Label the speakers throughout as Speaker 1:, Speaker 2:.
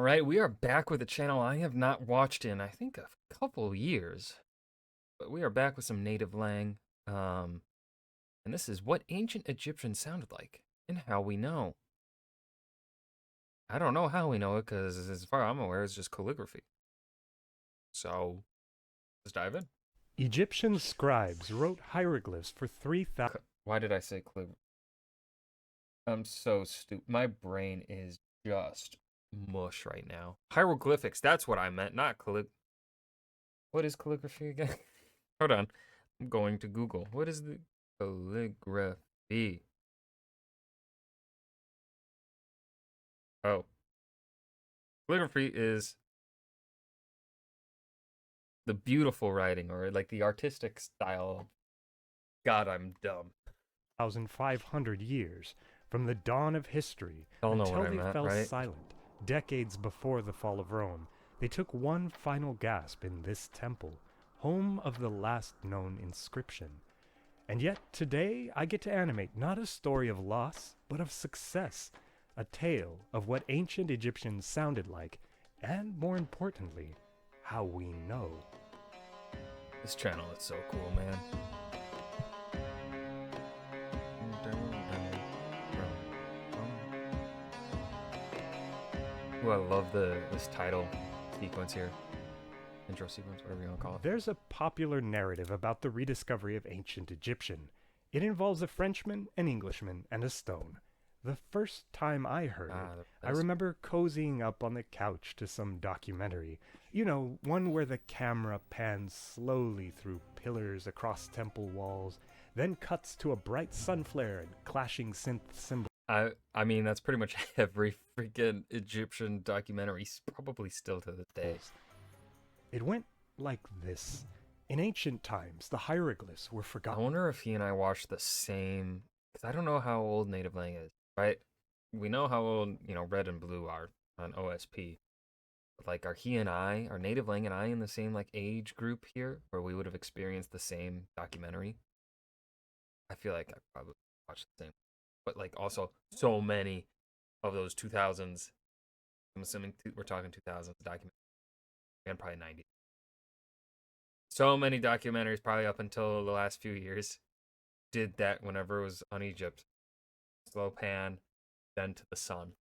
Speaker 1: right, we are back with a channel I have not watched in, I think, a couple years. But we are back with some NativLang. And this is what ancient Egyptians sounded like and how we know. I don't know how we know it because, as far as I'm aware, it's just calligraphy. So, let's dive in.
Speaker 2: Egyptian scribes wrote hieroglyphs for 3,000.
Speaker 1: Why did I say calligraphy? I'm so stupid. My brain is just mush right now. Hieroglyphics, that's what I meant, not calligraphy. What is calligraphy again? Hold on. I'm going to Google. What is the calligraphy? Oh. Calligraphy is the beautiful writing or like the artistic style. God, I'm dumb.
Speaker 2: 1,500 years from the dawn of history
Speaker 1: Y'all know
Speaker 2: until
Speaker 1: what I
Speaker 2: they
Speaker 1: meant,
Speaker 2: fell
Speaker 1: right?
Speaker 2: silent, decades before the fall of Rome. They took one final gasp in this temple, home of the last known inscription. And yet today I get to animate not a story of loss, but of success, a tale of what ancient Egyptians sounded like, and more importantly, how we know.
Speaker 1: This channel is so cool, man. Ooh, I love this title sequence here. Intro sequence, whatever you want to call it.
Speaker 2: There's a popular narrative about the rediscovery of ancient Egyptian. It involves a Frenchman, an Englishman, and a stone. The first time I heard it, I remember cozying up on the couch to some documentary. You know, one where the camera pans slowly through pillars across temple walls, then cuts to a bright sun flare and clashing synth cymbals.
Speaker 1: I mean, that's pretty much every freaking Egyptian documentary, probably still to this day.
Speaker 2: It went like this. In ancient times, the hieroglyphs were forgotten.
Speaker 1: I wonder if he and I watched the same, because I don't know how old NativLang is, right? We know how old, Red and Blue are on OSP. But like, are NativLang and I in the same, like, age group here, where we would have experienced the same documentary? I feel like I probably watched the same. But, like, also, so many of those 2000s, I'm assuming we're talking 2000s documentaries, and probably 90s. So many documentaries, probably up until the last few years, did that whenever it was on Egypt. Slow pan, then to the sun.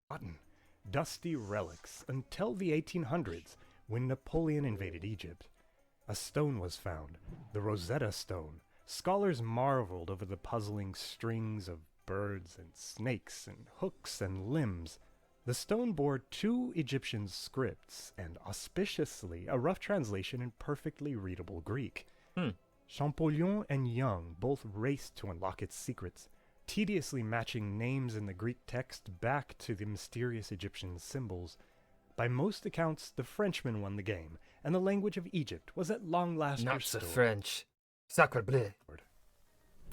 Speaker 2: Dusty relics until the 1800s, when Napoleon invaded Egypt. A stone was found, the Rosetta Stone. Scholars marveled over the puzzling strings of birds and snakes and hooks and limbs. The stone bore 2 Egyptian scripts and, auspiciously, a rough translation in perfectly readable Greek. Champollion and Young both raced to unlock its secrets, tediously matching names in the Greek text back to the mysterious Egyptian symbols. By most accounts, the Frenchman won the game, and the language of Egypt was at long last
Speaker 1: Not
Speaker 2: restored.
Speaker 1: the French. Sacre bleu.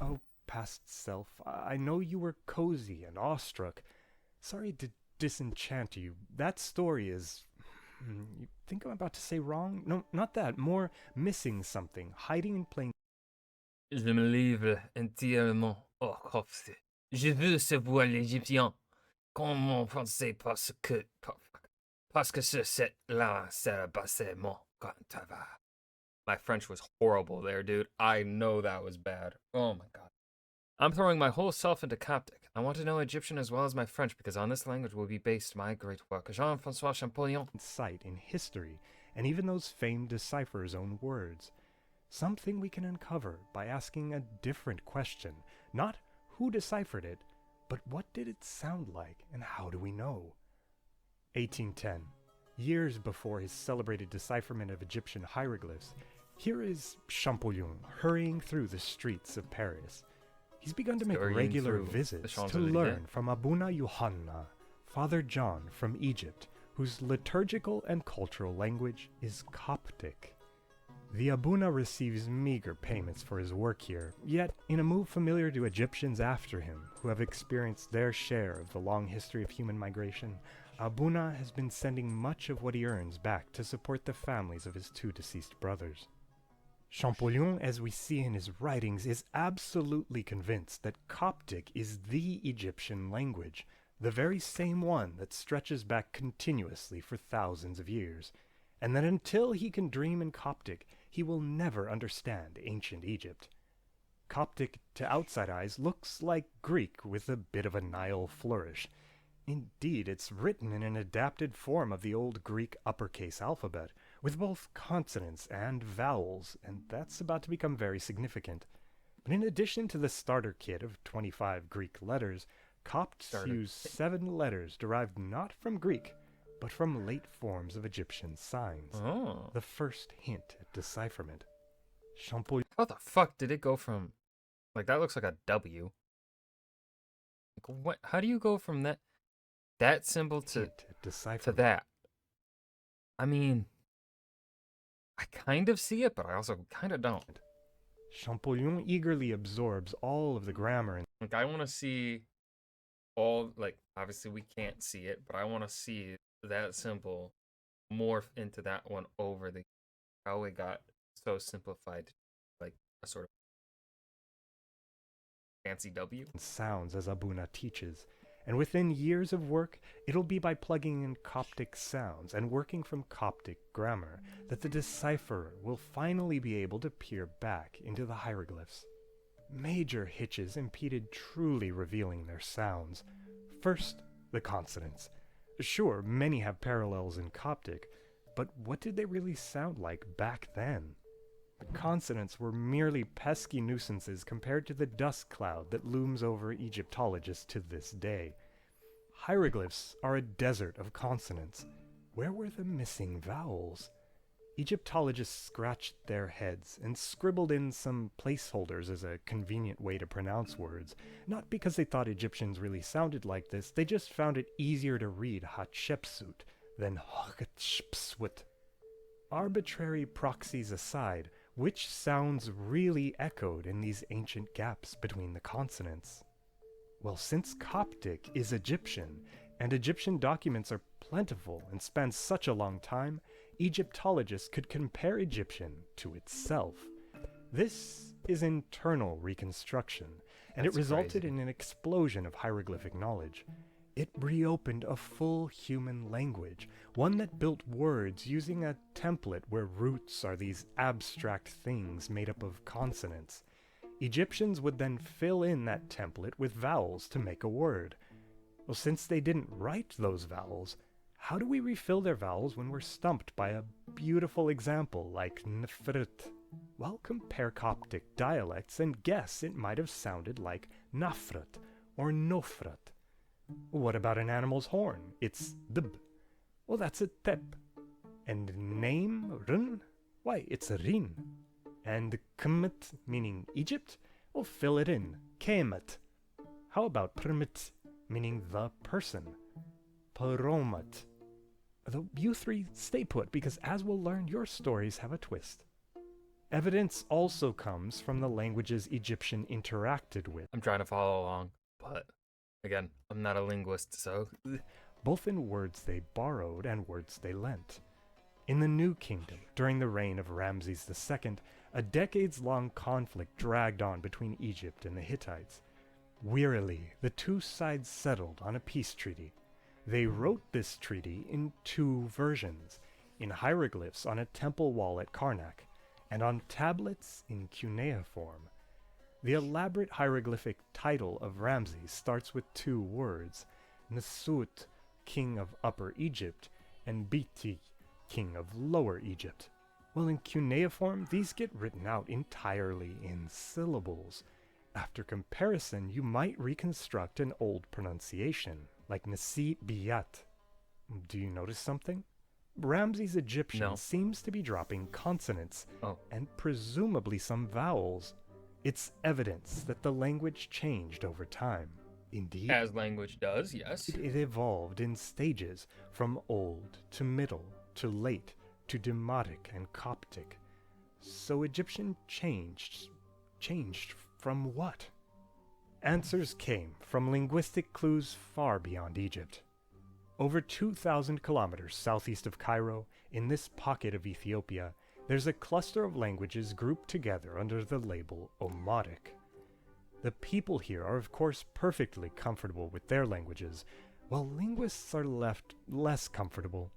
Speaker 2: Oh, past self, I know you were cozy and awestruck. Sorry to disenchant you. That story is... You think I'm about to say wrong? No, not that. More missing something, hiding in plain...
Speaker 1: Je me livre entièrement au corps. Je veux ce voile égyptien. Comment penser parce que cette-là, c'est bassément quand ça va. My French was horrible there, dude. I know that was bad. Oh my god. I'm throwing my whole self into Coptic. I want to know Egyptian as well as my French, because on this language will be based my great work, Jean-Francois Champollion.
Speaker 2: Sight in history, and even those famed decipher's own words. Something we can uncover by asking a different question. Not who deciphered it, but what did it sound like, and how do we know? 1810. Years before his celebrated decipherment of Egyptian hieroglyphs, here is Champollion hurrying through the streets of Paris. He's begun to make regular visits to learn from Abuna Yohanna, Father John from Egypt, whose liturgical and cultural language is Coptic. The Abuna receives meager payments for his work here, yet in a move familiar to Egyptians after him, who have experienced their share of the long history of human migration, Abuna has been sending much of what he earns back to support the families of his 2 deceased brothers. Champollion, as we see in his writings, is absolutely convinced that Coptic is the Egyptian language, the very same one that stretches back continuously for thousands of years, and that until he can dream in Coptic, he will never understand ancient Egypt. Coptic, to outside eyes, looks like Greek with a bit of a Nile flourish. Indeed, it's written in an adapted form of the old Greek uppercase alphabet, with both consonants and vowels, and that's about to become very significant. But in addition to the starter kit of 25 Greek letters, Copts use 7 letters derived not from Greek, but from late forms of Egyptian signs.
Speaker 1: Oh.
Speaker 2: The first hint at decipherment.
Speaker 1: How the fuck did it go from, like, that looks like a W. Like, what? How do you go from that symbol to that? I mean, I kind of see it, but I also kind of don't.
Speaker 2: Champollion eagerly absorbs all of the grammar.
Speaker 1: Like, I want to see all, like, obviously we can't see it, but I want to see that symbol morph into that one over the, how it got so simplified, like a sort of fancy W.
Speaker 2: Sounds as Abuna teaches, and within years of work, it'll be by plugging in Coptic sounds and working from Coptic grammar that the decipherer will finally be able to peer back into the hieroglyphs. Major hitches impeded truly revealing their sounds. First, the consonants. Sure, many have parallels in Coptic, but what did they really sound like back then? The consonants were merely pesky nuisances compared to the dust cloud that looms over Egyptologists to this day. Hieroglyphs are a desert of consonants. Where were the missing vowels? Egyptologists scratched their heads and scribbled in some placeholders as a convenient way to pronounce words. Not because they thought Egyptians really sounded like this, they just found it easier to read Hatshepsut than Hatshepsut. Arbitrary proxies aside, which sounds really echoed in these ancient gaps between the consonants? Well, since Coptic is Egyptian, and Egyptian documents are plentiful and span such a long time, Egyptologists could compare Egyptian to itself. This is internal reconstruction, and it resulted in an explosion of hieroglyphic knowledge. It reopened a full human language, one that built words using a template where roots are these abstract things made up of consonants. Egyptians would then fill in that template with vowels to make a word. Well, since they didn't write those vowels, how do we refill their vowels when we're stumped by a beautiful example like nfrit? Well, compare Coptic dialects and guess it might have sounded like nafrat or nofrat. What about an animal's horn? It's db. Well, that's a tep. And name, run? Why, it's a rin. And kmet, meaning Egypt? Well, fill it in. Kemet. How about primit, meaning the person? Paromat. Though you three stay put, because as we'll learn, your stories have a twist. Evidence also comes from the languages Egyptian interacted with.
Speaker 1: I'm trying to follow along, but again, I'm not a linguist, so...
Speaker 2: both in words they borrowed and words they lent. In the New Kingdom, during the reign of Ramses II, a decades-long conflict dragged on between Egypt and the Hittites. Wearily, the two sides settled on a peace treaty. They wrote this treaty in 2 versions, in hieroglyphs on a temple wall at Karnak, and on tablets in cuneiform. The elaborate hieroglyphic title of Ramses starts with 2 words, Nesut, king of Upper Egypt, and Biti, king of Lower Egypt. Well, in cuneiform, these get written out entirely in syllables. After comparison, you might reconstruct an old pronunciation, like Nasi Biyat. Do you notice something? Ramses' Egyptian seems to be dropping consonants, and presumably some vowels. It's evidence that the language changed over time. Indeed.
Speaker 1: As language does, yes.
Speaker 2: It evolved in stages, from old to middle to late to Demotic and Coptic. So Egyptian changed from what? Answers came from linguistic clues far beyond Egypt. Over 2,000 kilometers southeast of Cairo, in this pocket of Ethiopia, there's a cluster of languages grouped together under the label Omotic. The people here are of course perfectly comfortable with their languages, while linguists are left less comfortable.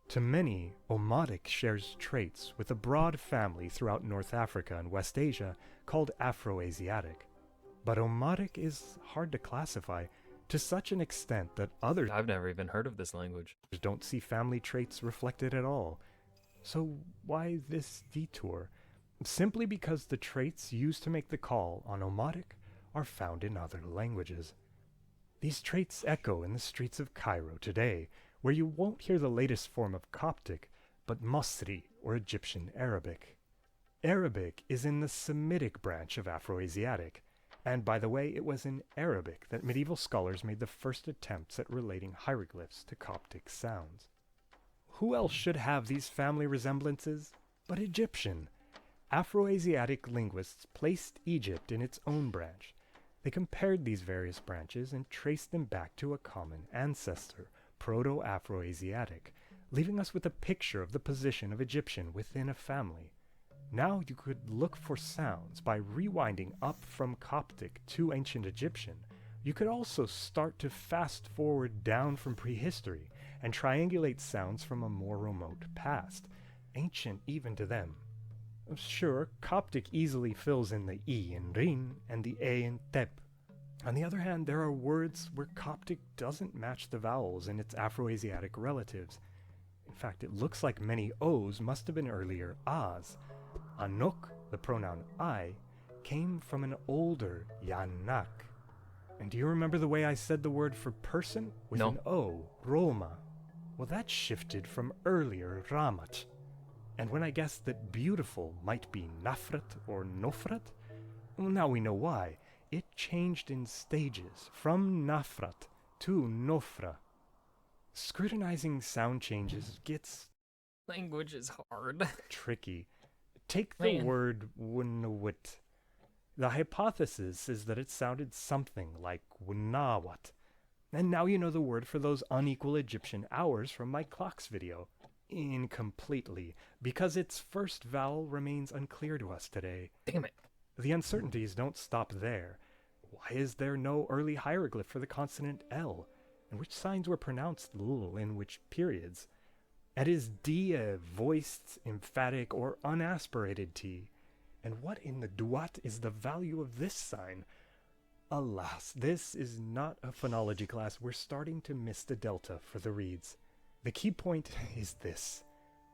Speaker 2: To many, Omotic shares traits with a broad family throughout North Africa and West Asia called Afroasiatic. But Omotic is hard to classify to such an extent that others
Speaker 1: I've never even heard of this language.
Speaker 2: don't see family traits reflected at all. So why this detour? Simply because the traits used to make the call on Omotic are found in other languages. These traits echo in the streets of Cairo today, where you won't hear the latest form of Coptic, but Masri or Egyptian Arabic. Arabic is in the Semitic branch of Afroasiatic, and by the way, it was in Arabic that medieval scholars made the first attempts at relating hieroglyphs to Coptic sounds. Who else should have these family resemblances but Egyptian? Afroasiatic linguists placed Egypt in its own branch. They compared these various branches and traced them back to a common ancestor, Proto-Afroasiatic, leaving us with a picture of the position of Egyptian within a family. Now you could look for sounds by rewinding up from Coptic to ancient Egyptian. You could also start to fast forward down from prehistory and triangulate sounds from a more remote past, ancient even to them. Sure, Coptic easily fills in the E in Rin and the A in Tep. On the other hand, there are words where Coptic doesn't match the vowels in its Afroasiatic relatives. In fact, it looks like many O's must have been earlier A's. Anok, the pronoun I, came from an older Yanak. And do you remember the way I said the word for person with
Speaker 1: No.
Speaker 2: an O, Roma? Well, that shifted from earlier Ramat. And when I guessed that beautiful might be Nafrat or Nofrat, well, now we know why. It changed in stages from Nafrat to Nofra. Scrutinizing sound changes gets
Speaker 1: Language is hard.
Speaker 2: tricky. Take the
Speaker 1: Man.
Speaker 2: word Wunnawit. The hypothesis is that it sounded something like Wunnawat. And now you know the word for those unequal Egyptian hours from my clocks video. Incompletely, because its first vowel remains unclear to us today.
Speaker 1: Damn it.
Speaker 2: The uncertainties don't stop there. Why is there no early hieroglyph for the consonant L? And which signs were pronounced L in which periods? And is D a voiced, emphatic, or unaspirated T? And what in the duat is the value of this sign? Alas, this is not a phonology class. We're starting to miss the delta for the reads. The key point is this.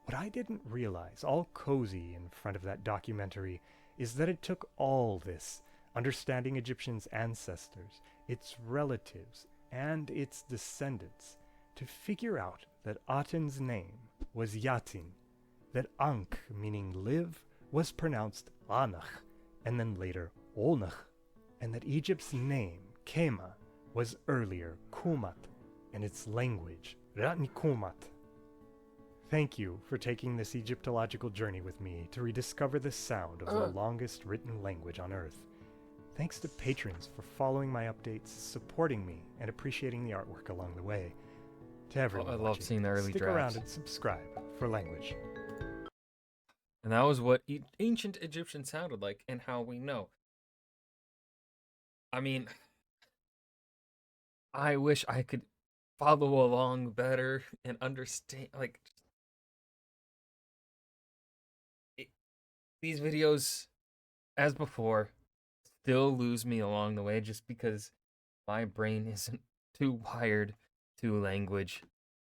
Speaker 2: What I didn't realize, all cozy in front of that documentary, is that it took all this, understanding Egyptians' ancestors, its relatives, and its descendants, to figure out that Aten's name was Yatin, that Ankh, meaning live, was pronounced Anach, and then later Olnach, and that Egypt's name, Kema, was earlier Kumat, and its language, Ratnikumat. Thank you for taking this Egyptological journey with me to rediscover the sound of the longest written language on Earth. Thanks to patrons for following my updates, supporting me, and appreciating the artwork along the way. To everyone
Speaker 1: I love
Speaker 2: watching,
Speaker 1: seeing the early
Speaker 2: stick
Speaker 1: drafts.
Speaker 2: around and subscribe for language.
Speaker 1: And that was what ancient Egyptian sounded like and how we know. I mean, I wish I could follow along better and understand. Like, these videos, as before, still lose me along the way just because my brain isn't too wired to language to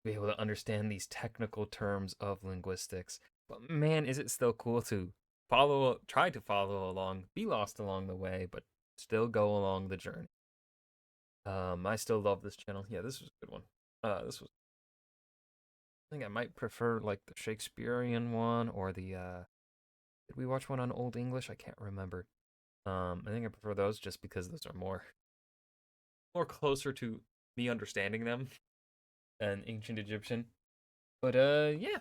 Speaker 1: be able to understand these technical terms of linguistics. But man, is it still cool to try to follow along, be lost along the way, but still go along the journey. I still love this channel. Yeah, this was a good one. This was. I think I might prefer like the Shakespearean one or the. Did we watch one on Old English? I can't remember. I think I prefer those just because those are more closer to me understanding them than ancient Egyptian. But yeah,